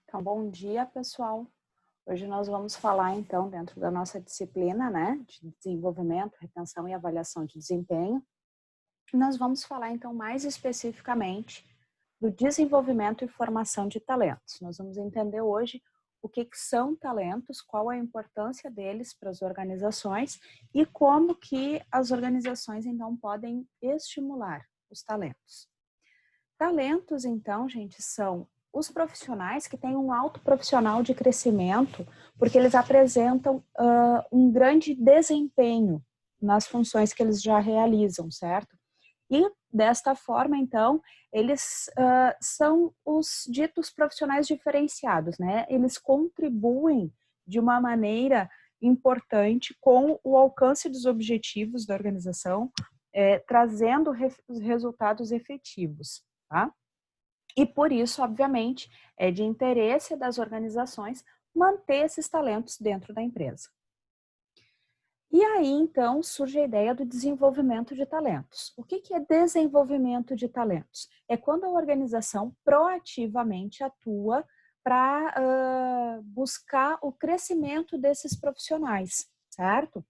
Então, bom dia, pessoal. Hoje nós vamos falar, então, dentro da nossa disciplina, né, de desenvolvimento, retenção e avaliação de desempenho. Nós vamos falar, então, mais especificamente do desenvolvimento e formação de talentos. Nós vamos entender hoje o que são talentos, qual a importância deles para as organizações e como que as organizações, então, podem estimular os talentos. Talentos, então, gente, são os profissionais que têm um alto profissional de crescimento, porque eles apresentam um grande desempenho nas funções que eles já realizam, certo? E desta forma, então, eles são os ditos profissionais diferenciados, né? Eles contribuem de uma maneira importante com o alcance dos objetivos da organização, trazendo resultados efetivos, tá? E por isso, obviamente, é de interesse das organizações manter esses talentos dentro da empresa. E aí, então, surge a ideia do desenvolvimento de talentos. O que é desenvolvimento de talentos? É quando a organização proativamente atua para buscar o crescimento desses profissionais, certo?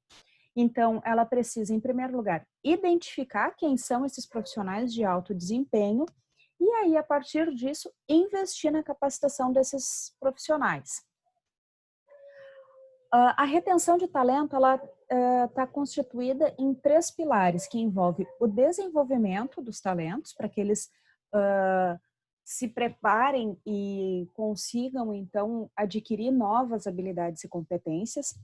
Então, ela precisa, em primeiro lugar, identificar quem são esses profissionais de alto desempenho e aí, a partir disso, investir na capacitação desses profissionais. A retenção de talento, ela está constituída em 3 pilares, que envolve o desenvolvimento dos talentos, para que eles se preparem e consigam, então, adquirir novas habilidades e competências.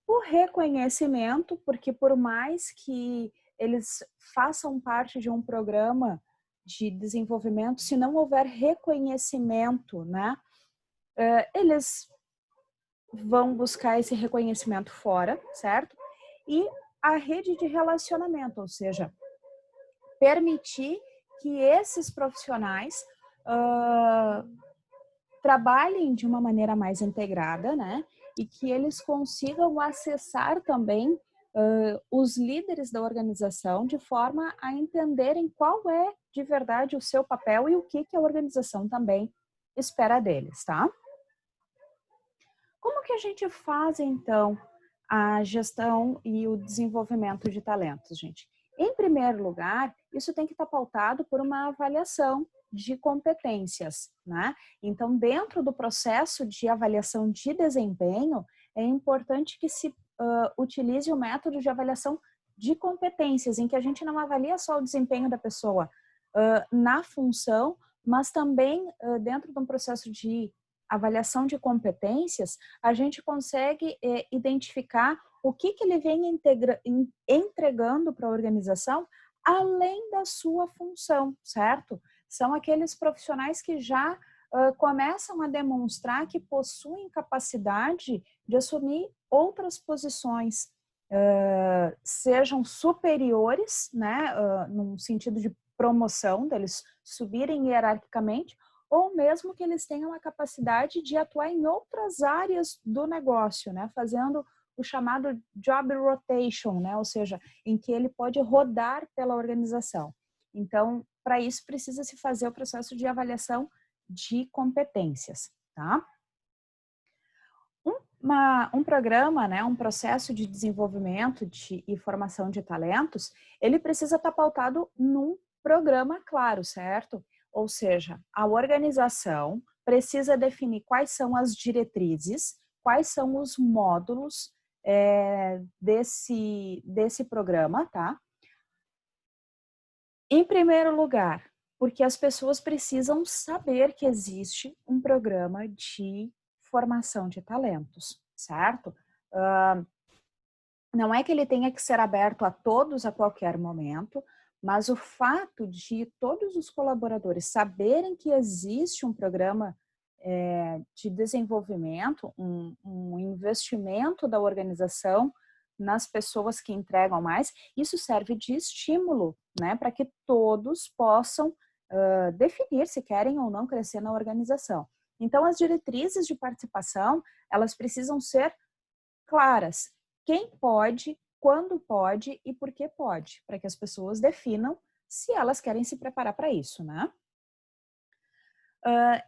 O reconhecimento, porque por mais que eles façam parte de um programa de desenvolvimento, se não houver reconhecimento, né, eles vão buscar esse reconhecimento fora, certo? E a rede de relacionamento, ou seja, permitir que esses profissionais trabalhem de uma maneira mais integrada, né? E que eles consigam acessar também os líderes da organização de forma a entenderem qual é de verdade o seu papel e o que a organização também espera deles, tá? Como que a gente faz, então, a gestão e o desenvolvimento de talentos, gente? Em primeiro lugar, isso tem que estar pautado por uma avaliação de competências, né? Então, dentro do processo de avaliação de desempenho, é importante que se utilize o método de avaliação de competências, em que a gente não avalia só o desempenho da pessoa na função, mas também dentro de um processo de avaliação de competências, a gente consegue identificar o que ele vem entregando para a organização além da sua função, certo? São aqueles profissionais que já começam a demonstrar que possuem capacidade de assumir outras posições, sejam superiores, né, num sentido de promoção, deles subirem hierarquicamente, ou mesmo que eles tenham a capacidade de atuar em outras áreas do negócio, né, fazendo o chamado job rotation, né, ou seja, em que ele pode rodar pela organização. Então, para isso precisa se fazer o processo de avaliação de competências, tá? Um programa, né, um processo de desenvolvimento e formação de talentos, ele precisa estar pautado num programa claro, certo? Ou seja, a organização precisa definir quais são as diretrizes, quais são os módulos desse programa, tá? Em primeiro lugar, porque as pessoas precisam saber que existe um programa de formação de talentos, certo? Não é que ele tenha que ser aberto a todos a qualquer momento, mas o fato de todos os colaboradores saberem que existe um programa de desenvolvimento, um investimento da organização nas pessoas que entregam mais, isso serve de estímulo, né, para que todos possam definir se querem ou não crescer na organização. Então, as diretrizes de participação, elas precisam ser claras. Quem pode, quando pode e por que pode, para que as pessoas definam se elas querem se preparar para isso, né?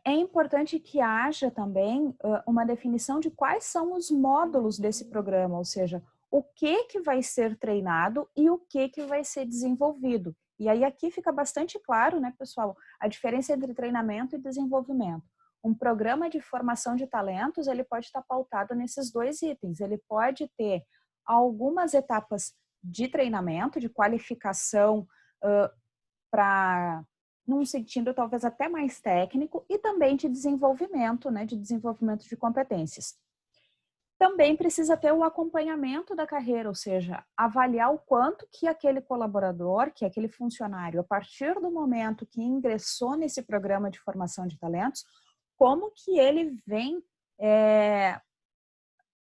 É importante que haja também uma definição de quais são os módulos desse programa, ou seja, o que vai ser treinado e o que vai ser desenvolvido. E aí aqui fica bastante claro, né, pessoal, a diferença entre treinamento e desenvolvimento. Um programa de formação de talentos, ele pode estar pautado nesses dois itens. Ele pode ter algumas etapas de treinamento, de qualificação para num sentido talvez até mais técnico e também de desenvolvimento, né, de desenvolvimento de competências. Também precisa ter o acompanhamento da carreira, ou seja, avaliar o quanto que aquele colaborador, que aquele funcionário, a partir do momento que ingressou nesse programa de formação de talentos, como que ele vem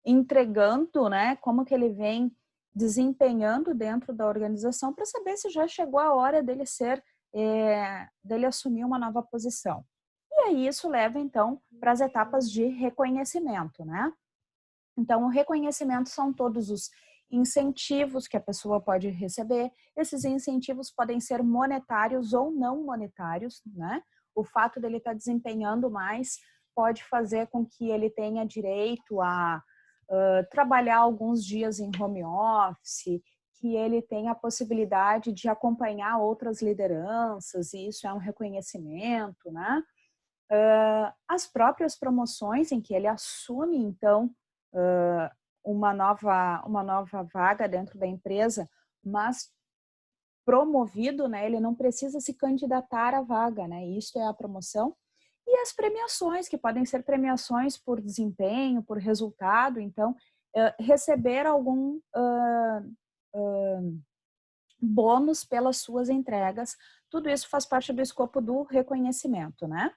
entregando, né, como que ele vem desempenhando dentro da organização para saber se já chegou a hora dele dele assumir uma nova posição. E aí isso leva, então, para as etapas de reconhecimento, né? Então, o reconhecimento são todos os incentivos que a pessoa pode receber. Esses incentivos podem ser monetários ou não monetários, né? O fato dele estar desempenhando mais pode fazer com que ele tenha direito a trabalhar alguns dias em home office, que ele tenha a possibilidade de acompanhar outras lideranças, e isso é um reconhecimento, né? As próprias promoções em que ele assume, então, uma nova vaga dentro da empresa, mas promovido, né? Ele não precisa se candidatar à vaga, né? Isso é a promoção. E as premiações, que podem ser premiações por desempenho, por resultado. Então, receber algum bônus pelas suas entregas. Tudo isso faz parte do escopo do reconhecimento, né?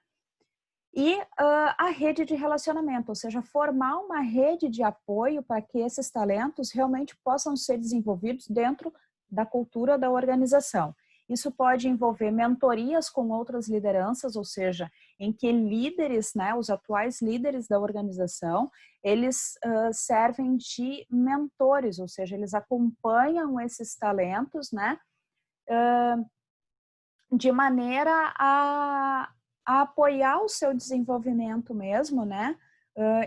E a rede de relacionamento, ou seja, formar uma rede de apoio para que esses talentos realmente possam ser desenvolvidos dentro da cultura da organização. Isso pode envolver mentorias com outras lideranças, ou seja, em que líderes, né, os atuais líderes da organização, eles servem de mentores, ou seja, eles acompanham esses talentos, né, de maneira a apoiar o seu desenvolvimento mesmo, né,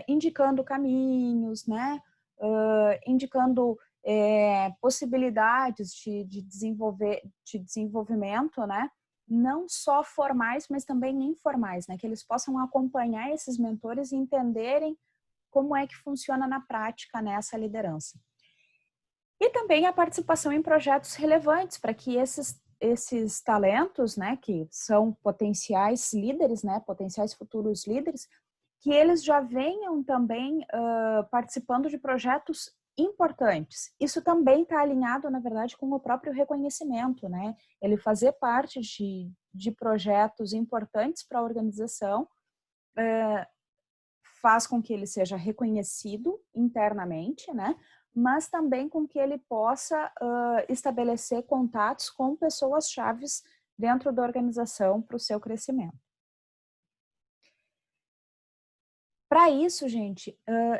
indicando caminhos, né, indicando possibilidades de desenvolvimento, né, não só formais, mas também informais, né, que eles possam acompanhar esses mentores e entenderem como é que funciona na prática nessa liderança. E também a participação em projetos relevantes para que esses talentos, né, que são potenciais líderes, né, potenciais futuros líderes, que eles já venham também participando de projetos importantes. Isso também está alinhado, na verdade, com o próprio reconhecimento, né? Ele fazer parte de projetos importantes para a organização faz com que ele seja reconhecido internamente, né? Mas também com que ele possa estabelecer contatos com pessoas chaves dentro da organização para o seu crescimento. Para isso, gente,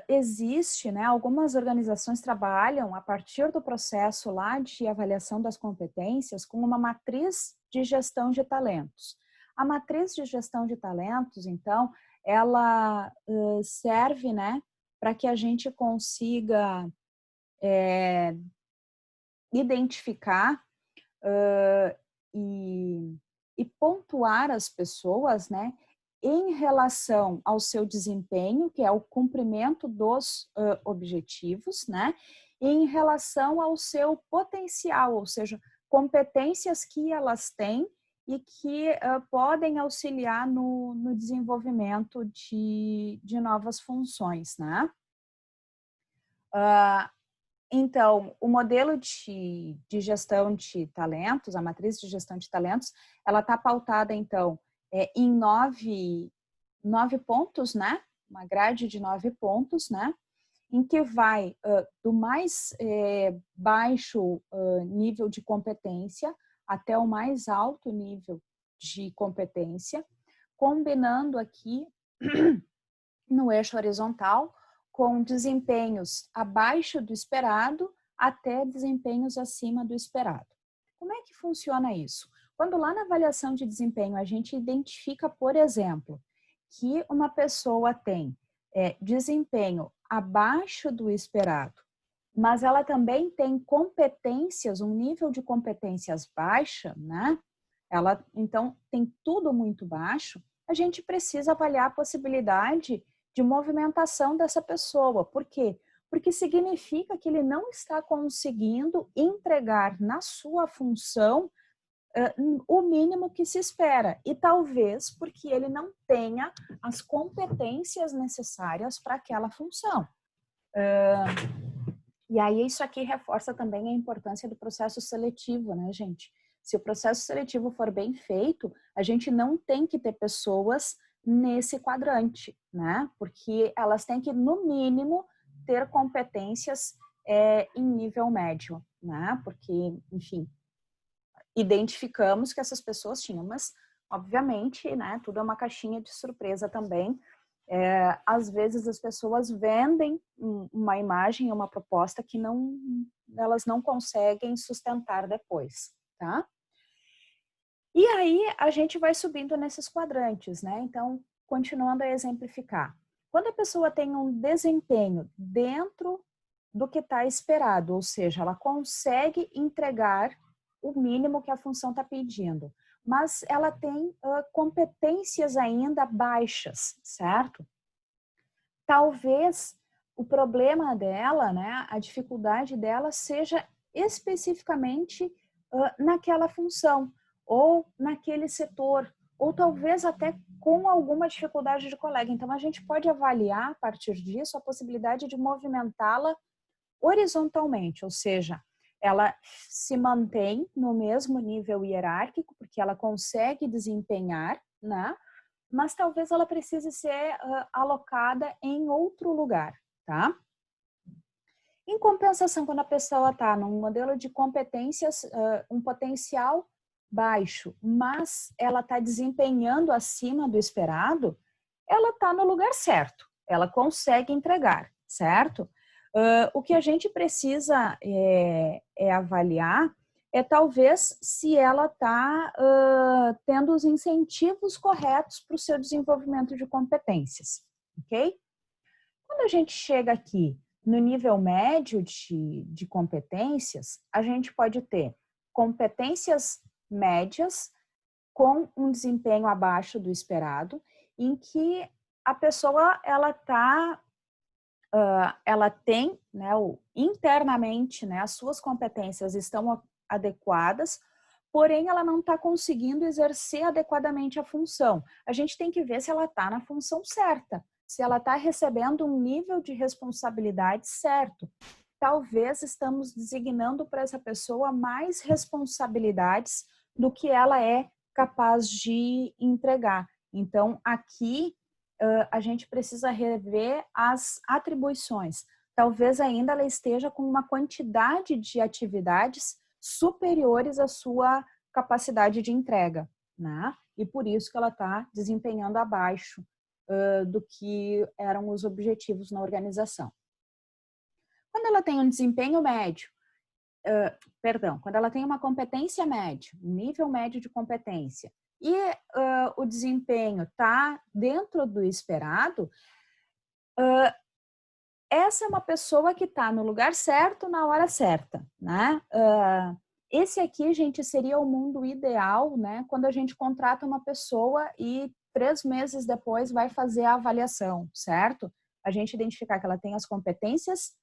existe, né, algumas organizações trabalham a partir do processo lá de avaliação das competências com uma matriz de gestão de talentos. A matriz de gestão de talentos, então, ela serve, né, para que a gente consiga identificar e pontuar as pessoas, né, em relação ao seu desempenho, que é o cumprimento dos objetivos, né, e em relação ao seu potencial, ou seja, competências que elas têm e que podem auxiliar no desenvolvimento de novas funções, né? Então, o modelo de gestão de talentos, a matriz de gestão de talentos, ela está pautada, então, em nove pontos, né? Uma grade de 9 pontos, né? Em que vai do mais baixo nível de competência até o mais alto nível de competência, combinando aqui no eixo horizontal com desempenhos abaixo do esperado até desempenhos acima do esperado. Como é que funciona isso? Quando lá na avaliação de desempenho a gente identifica, por exemplo, que uma pessoa tem desempenho abaixo do esperado, mas ela também tem competências, um nível de competências baixa, né? Ela, então, tem tudo muito baixo, a gente precisa avaliar a possibilidade de movimentação dessa pessoa. Por quê? Porque significa que ele não está conseguindo entregar na sua função o mínimo que se espera. E talvez porque ele não tenha as competências necessárias para aquela função. E aí isso aqui reforça também a importância do processo seletivo, né, gente? Se o processo seletivo for bem feito, a gente não tem que ter pessoas nesse quadrante, né? Porque elas têm que, no mínimo, ter competências em nível médio, né? Porque, enfim, identificamos que essas pessoas tinham, mas, obviamente, né, tudo é uma caixinha de surpresa também. Às vezes as pessoas vendem uma imagem, uma proposta que elas não conseguem sustentar depois, tá? E aí a gente vai subindo nesses quadrantes, né? Então, continuando a exemplificar. Quando a pessoa tem um desempenho dentro do que está esperado, ou seja, ela consegue entregar o mínimo que a função está pedindo, mas ela tem competências ainda baixas, certo? Talvez o problema dela, né, a dificuldade dela seja especificamente naquela função, ou naquele setor, ou talvez até com alguma dificuldade de colega. Então, a gente pode avaliar, a partir disso, a possibilidade de movimentá-la horizontalmente, ou seja, ela se mantém no mesmo nível hierárquico, porque ela consegue desempenhar, né? Mas talvez ela precise ser alocada em outro lugar, tá? Em compensação, quando a pessoa está num modelo de competências, um potencial baixo, mas ela está desempenhando acima do esperado, ela está no lugar certo, ela consegue entregar, certo? O que a gente precisa avaliar talvez se ela está tendo os incentivos corretos para o seu desenvolvimento de competências, ok? Quando a gente chega aqui no nível médio de competências, a gente pode ter competências médias com um desempenho abaixo do esperado, em que a pessoa ela tem, né, internamente, né, as suas competências estão adequadas, porém ela não está conseguindo exercer adequadamente a função. A gente tem que ver se ela está na função certa, se ela está recebendo um nível de responsabilidade certo. Talvez estamos designando para essa pessoa mais responsabilidades do que ela é capaz de entregar. Então, aqui a gente precisa rever as atribuições. Talvez ainda ela esteja com uma quantidade de atividades superiores à sua capacidade de entrega, né? E por isso que ela está desempenhando abaixo do que eram os objetivos na organização. Quando ela tem um desempenho médio, quando ela tem uma competência média, um nível médio de competência, e o desempenho está dentro do esperado, essa é uma pessoa que está no lugar certo, na hora certa, né? Esse aqui, gente, seria o mundo ideal, né? Quando a gente contrata uma pessoa e 3 meses depois vai fazer a avaliação, certo? A gente identificar que ela tem as competências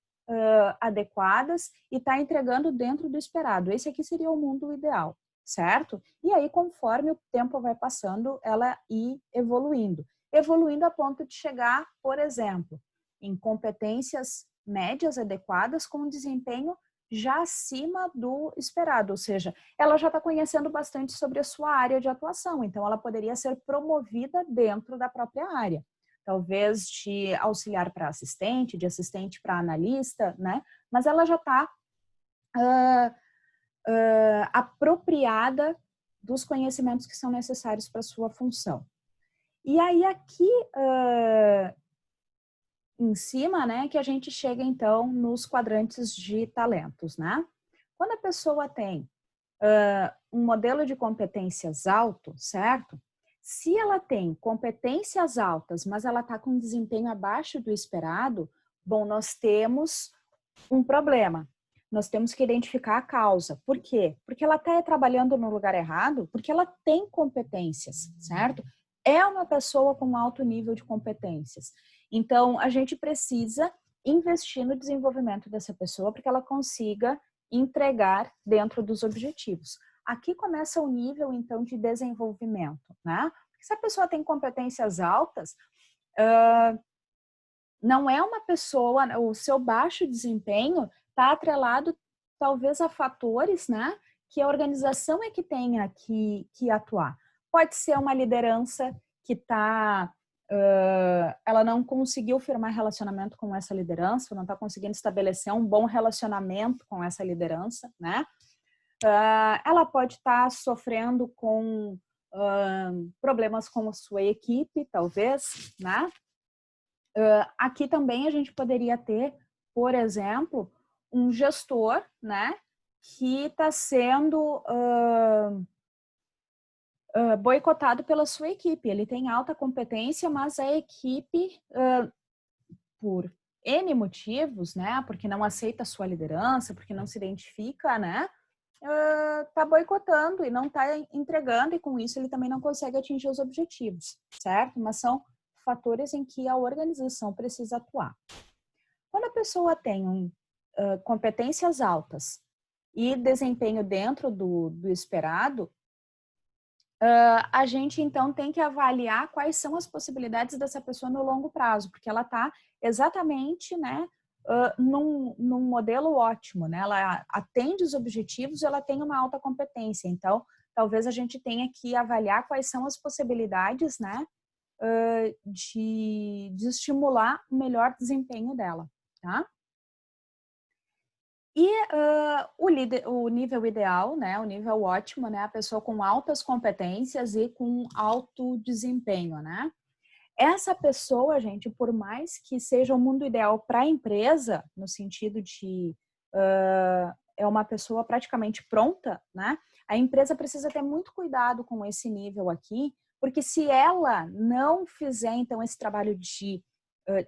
adequadas e está entregando dentro do esperado. Esse aqui seria o mundo ideal, certo? E aí, conforme o tempo vai passando, ela ir evoluindo. Evoluindo a ponto de chegar, por exemplo, em competências médias adequadas com um desempenho já acima do esperado, ou seja, ela já está conhecendo bastante sobre a sua área de atuação, então ela poderia ser promovida dentro da própria área. Talvez de auxiliar para assistente, de assistente para analista, né? Mas ela já está apropriada dos conhecimentos que são necessários para a sua função. E aí aqui em cima, né, que a gente chega então nos quadrantes de talentos, né? Quando a pessoa tem um modelo de competências alto, certo? Se ela tem competências altas, mas ela está com um desempenho abaixo do esperado, bom, nós temos um problema. Nós temos que identificar a causa. Por quê? Porque ela está trabalhando no lugar errado, porque ela tem competências, certo? É uma pessoa com alto nível de competências. Então, a gente precisa investir no desenvolvimento dessa pessoa para que ela consiga entregar dentro dos objetivos. Aqui começa o nível, então, de desenvolvimento, né? Porque se a pessoa tem competências altas, não é uma pessoa, o seu baixo desempenho está atrelado talvez a fatores, né, que a organização é que tenha que atuar. Pode ser uma liderança que está, ela não conseguiu firmar relacionamento com essa liderança, não está conseguindo estabelecer um bom relacionamento com essa liderança, né? Ela pode estar sofrendo com problemas com a sua equipe, talvez, né? Aqui também a gente poderia ter, por exemplo, um gestor, né, que está sendo boicotado pela sua equipe. Ele tem alta competência, mas a equipe, por N motivos, né, porque não aceita a sua liderança, porque não se identifica, né, está boicotando e não está entregando, e com isso ele também não consegue atingir os objetivos, certo? Mas são fatores em que a organização precisa atuar. Quando a pessoa tem competências altas e desempenho dentro do esperado, a gente então tem que avaliar quais são as possibilidades dessa pessoa no longo prazo, porque ela está exatamente, né, num modelo ótimo, né? Ela atende os objetivos, ela tem uma alta competência. Então, talvez a gente tenha que avaliar quais são as possibilidades, né, de estimular o melhor desempenho dela, tá? E o nível ideal, né, o nível ótimo, né, a pessoa com altas competências e com alto desempenho, né? Essa pessoa, gente, por mais que seja o mundo ideal para a empresa, no sentido de é uma pessoa praticamente pronta, né? A empresa precisa ter muito cuidado com esse nível aqui, porque se ela não fizer, então, esse trabalho de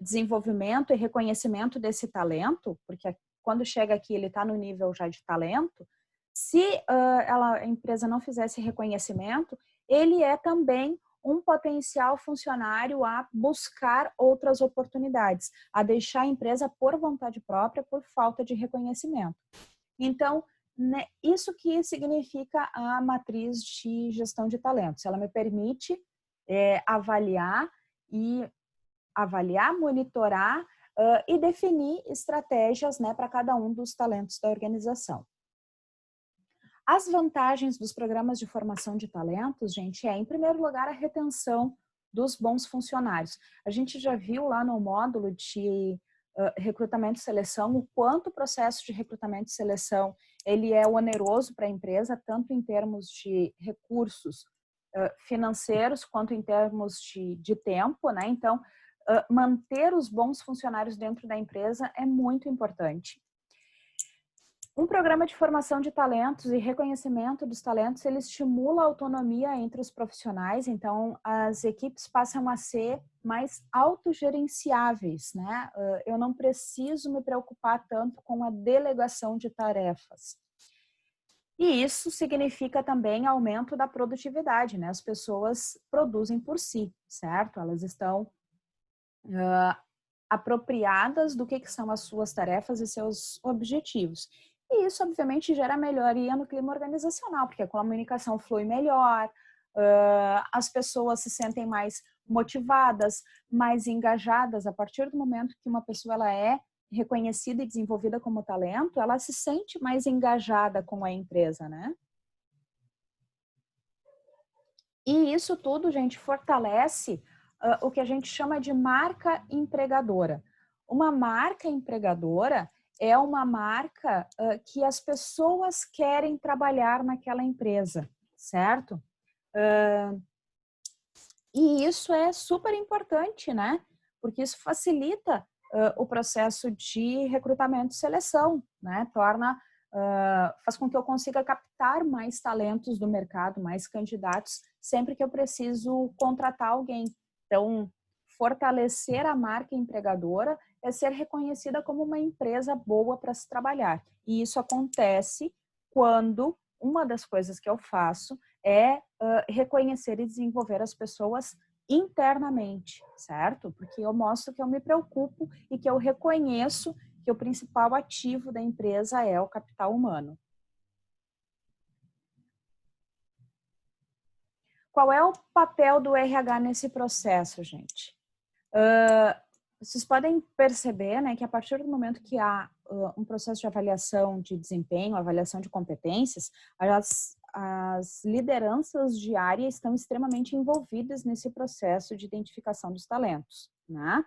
desenvolvimento e reconhecimento desse talento, porque quando chega aqui ele está no nível já de talento, se a empresa não fizer esse reconhecimento, ele é também um potencial funcionário a buscar outras oportunidades, a deixar a empresa por vontade própria, por falta de reconhecimento. Então, né, isso que significa a matriz de gestão de talentos. Ela me permite avaliar, monitorar e definir estratégias, né, para cada um dos talentos da organização. As vantagens dos programas de formação de talentos, gente, em primeiro lugar, a retenção dos bons funcionários. A gente já viu lá no módulo de recrutamento e seleção o quanto o processo de recrutamento e seleção ele é oneroso para a empresa, tanto em termos de recursos financeiros quanto em termos de tempo, né? Então, manter os bons funcionários dentro da empresa é muito importante. Um programa de formação de talentos e reconhecimento dos talentos, ele estimula a autonomia entre os profissionais, então as equipes passam a ser mais autogerenciáveis, né? Eu não preciso me preocupar tanto com a delegação de tarefas. E isso significa também aumento da produtividade, né? As pessoas produzem por si, certo? Elas estão apropriadas do que são as suas tarefas e seus objetivos. E isso, obviamente, gera melhoria no clima organizacional, porque a comunicação flui melhor, as pessoas se sentem mais motivadas, mais engajadas. A partir do momento que uma pessoa ela é reconhecida e desenvolvida como talento, ela se sente mais engajada com a empresa, né? E isso tudo, gente, fortalece o que a gente chama de marca empregadora. Uma marca empregadora é uma marca que as pessoas querem trabalhar naquela empresa, certo? E isso é super importante, né? Porque isso facilita o processo de recrutamento e seleção, né? Torna faz com que eu consiga captar mais talentos do mercado, mais candidatos, sempre que eu preciso contratar alguém. Então, fortalecer a marca empregadora é ser reconhecida como uma empresa boa para se trabalhar. E isso acontece quando uma das coisas que eu faço é reconhecer e desenvolver as pessoas internamente, certo? Porque eu mostro que eu me preocupo e que eu reconheço que o principal ativo da empresa é o capital humano. Qual é o papel do RH nesse processo, gente? Vocês podem perceber, né, que a partir do momento que há um processo de avaliação de desempenho, avaliação de competências, as lideranças de área estão extremamente envolvidas nesse processo de identificação dos talentos, né?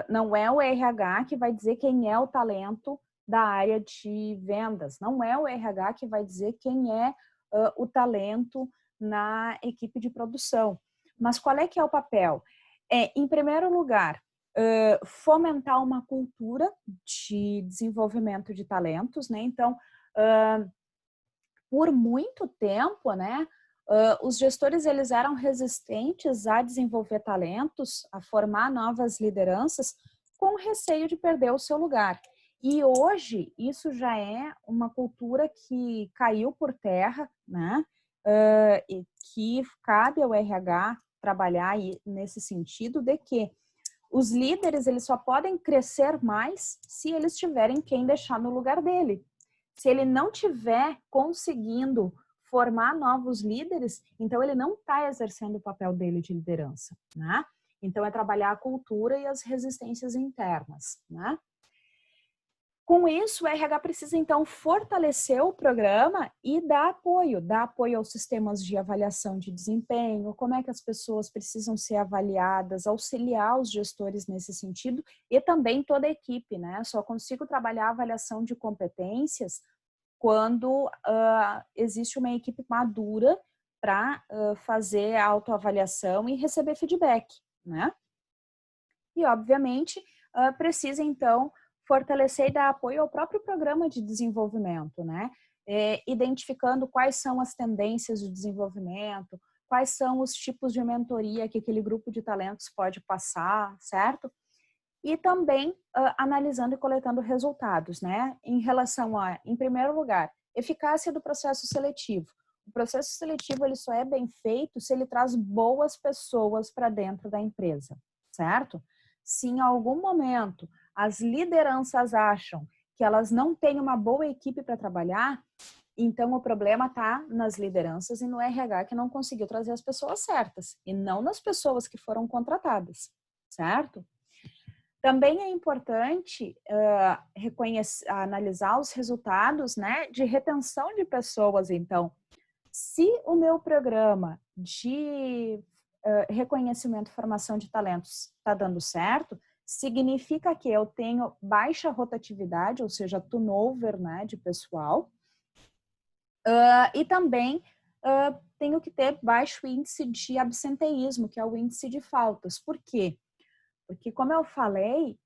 Não é o RH que vai dizer quem é o talento da área de vendas, não é o RH que vai dizer quem é o talento na equipe de produção. Mas qual é que é o papel? Em primeiro lugar, fomentar uma cultura de desenvolvimento de talentos, né? Então, por muito tempo, né, os gestores eles eram resistentes a desenvolver talentos, a formar novas lideranças, com receio de perder o seu lugar. E hoje isso já é uma cultura que caiu por terra, né? E que cabe ao RH trabalhar nesse sentido de que os líderes eles só podem crescer mais se eles tiverem quem deixar no lugar dele. Se ele não tiver conseguindo formar novos líderes, então ele não está exercendo o papel dele de liderança, né? Então é trabalhar a cultura e as resistências internas, né? Com isso, o RH precisa, então, fortalecer o programa e dar apoio aos sistemas de avaliação de desempenho, como é que as pessoas precisam ser avaliadas, auxiliar os gestores nesse sentido e também toda a equipe, né? Só consigo trabalhar a avaliação de competências quando existe uma equipe madura para fazer a autoavaliação e receber feedback, né? E, obviamente, precisa, então, fortalecer e dar apoio ao próprio programa de desenvolvimento, né? Identificando quais são as tendências de desenvolvimento, quais são os tipos de mentoria que aquele grupo de talentos pode passar, certo? E também analisando e coletando resultados, né? Em relação a, em primeiro lugar, eficácia do processo seletivo. O processo seletivo ele só é bem feito se ele traz boas pessoas para dentro da empresa, certo? Se em algum momento as lideranças acham que elas não têm uma boa equipe para trabalhar, então o problema está nas lideranças e no RH que não conseguiu trazer as pessoas certas e não nas pessoas que foram contratadas, certo? Também é importante analisar os resultados, né, de retenção de pessoas. Então, se o meu programa de reconhecimento e formação de talentos está dando certo, significa que eu tenho baixa rotatividade, ou seja, turnover, né, de pessoal, e também tenho que ter baixo índice de absenteísmo, que é o índice de faltas. Por quê? Porque, como eu falei,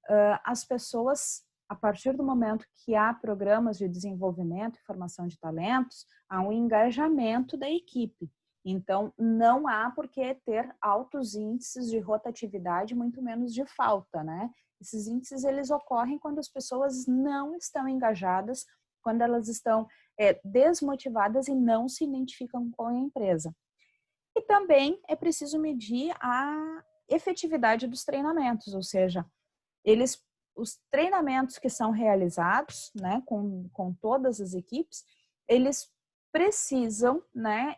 as pessoas, a partir do momento que há programas de desenvolvimento e formação de talentos, há um engajamento da equipe. Então, não há por que ter altos índices de rotatividade, muito menos de falta, né? Esses índices, eles ocorrem quando as pessoas não estão engajadas, quando elas estão desmotivadas e não se identificam com a empresa. E também é preciso medir a efetividade dos treinamentos, ou seja, os treinamentos que são realizados, né, com todas as equipes, eles precisam, né,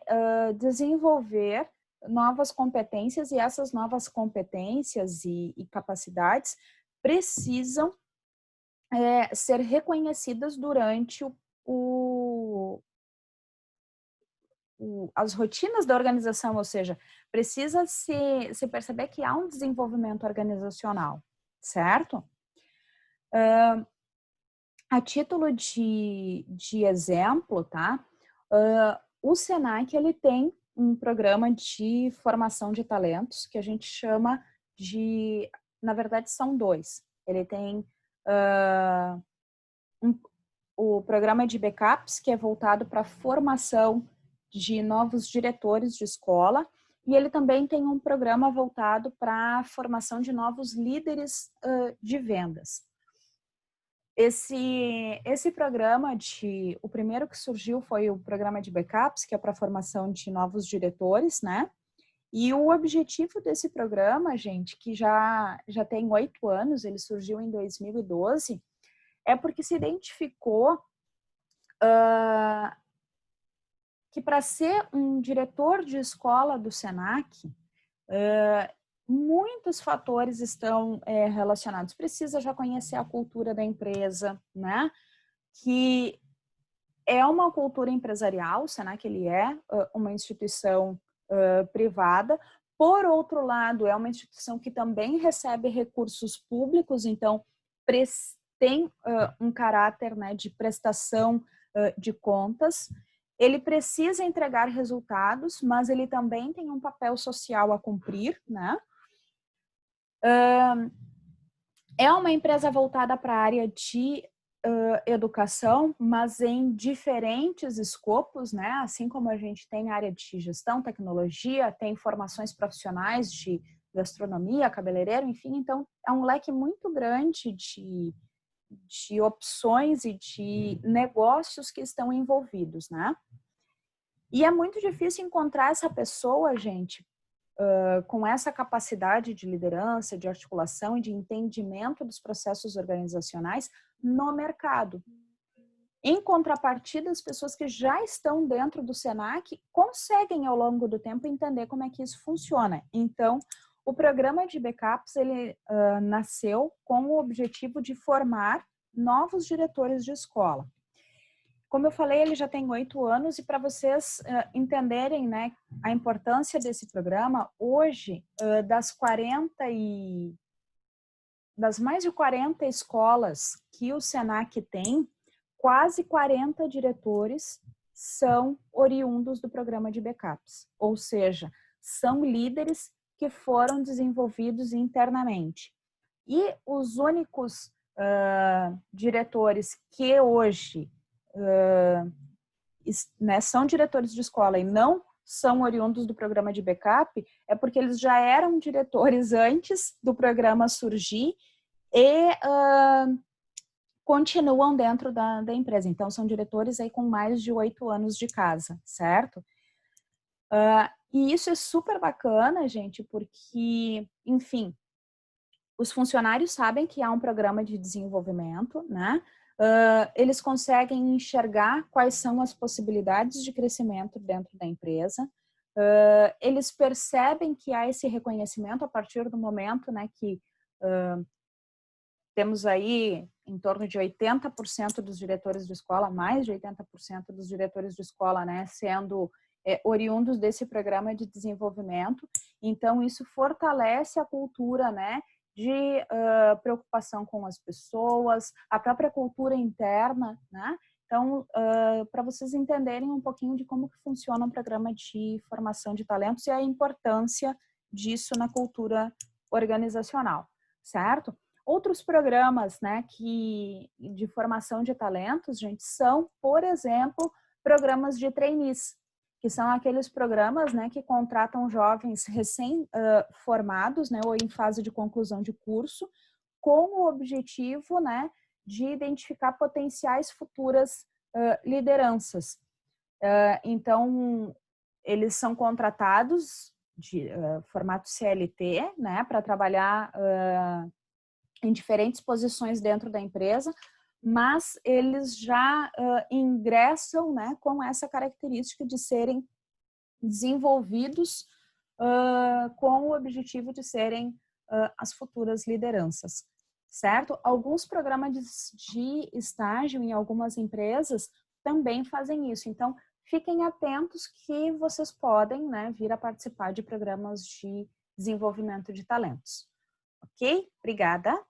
desenvolver novas competências e essas novas competências e capacidades precisam ser reconhecidas durante as rotinas da organização, ou seja, precisa se perceber que há um desenvolvimento organizacional, certo? A título de exemplo, tá? O Senac, ele tem um programa de formação de talentos que a gente chama de, na verdade, são dois. Ele tem o programa de backups, que é voltado para a formação de novos diretores de escola, e ele também tem um programa voltado para a formação de novos líderes de vendas. Esse programa, o primeiro que surgiu foi o programa de backups, que é para a formação de novos diretores, né? E o objetivo desse programa, gente, que já tem 8 anos, ele surgiu em 2012, é porque se identificou que para ser um diretor de escola do SENAC, muitos fatores estão relacionados. Precisa já conhecer a cultura da empresa, né? Que é uma cultura empresarial, o SENAC ele é uma instituição privada. Por outro lado, é uma instituição que também recebe recursos públicos, então tem um caráter, né, de prestação de contas. Ele precisa entregar resultados, mas ele também tem um papel social a cumprir, né? É uma empresa voltada para a área de educação, mas em diferentes escopos, né? Assim como a gente tem área de gestão, tecnologia, tem formações profissionais de gastronomia, cabeleireiro, enfim. Então, é um leque muito grande de opções e de negócios que estão envolvidos, né? E é muito difícil encontrar essa pessoa, gente, com essa capacidade de liderança, de articulação e de entendimento dos processos organizacionais no mercado. Em contrapartida, as pessoas que já estão dentro do SENAC conseguem, ao longo do tempo, entender como é que isso funciona. Então, o programa de backups, ele nasceu com o objetivo de formar novos diretores de escola. Como eu falei, ele já tem 8 anos e para vocês entenderem, né, a importância desse programa, hoje, das mais de 40 escolas que o SENAC tem, quase 40 diretores são oriundos do programa de backups, ou seja, são líderes que foram desenvolvidos internamente. E os únicos diretores que hoje né, são diretores de escola e não são oriundos do programa de backup, é porque eles já eram diretores antes do programa surgir e continuam dentro da empresa. Então, são diretores aí com mais de 8 anos de casa, certo? E isso é super bacana, gente, porque, enfim, os funcionários sabem que há um programa de desenvolvimento, né? Eles conseguem enxergar quais são as possibilidades de crescimento dentro da empresa. Eles percebem que há esse reconhecimento a partir do momento, né, que temos aí em torno de 80% dos diretores de escola, mais de 80% dos diretores de escola, né, sendo oriundos desse programa de desenvolvimento. Então, isso fortalece a cultura, né, de preocupação com as pessoas, a própria cultura interna, né? Então, para vocês entenderem um pouquinho de como que funciona um programa de formação de talentos e a importância disso na cultura organizacional, certo? Outros programas, né, de formação de talentos, gente, são, por exemplo, programas de trainees, que são aqueles programas, né, que contratam jovens recém-formados, né, ou em fase de conclusão de curso, com o objetivo, né, de identificar potenciais futuras lideranças. Então, eles são contratados de formato CLT, né, para trabalhar em diferentes posições dentro da empresa, mas eles já ingressam, né, com essa característica de serem desenvolvidos com o objetivo de serem as futuras lideranças, certo? Alguns programas de estágio em algumas empresas também fazem isso. Então, fiquem atentos que vocês podem, né, vir a participar de programas de desenvolvimento de talentos. Ok? Obrigada.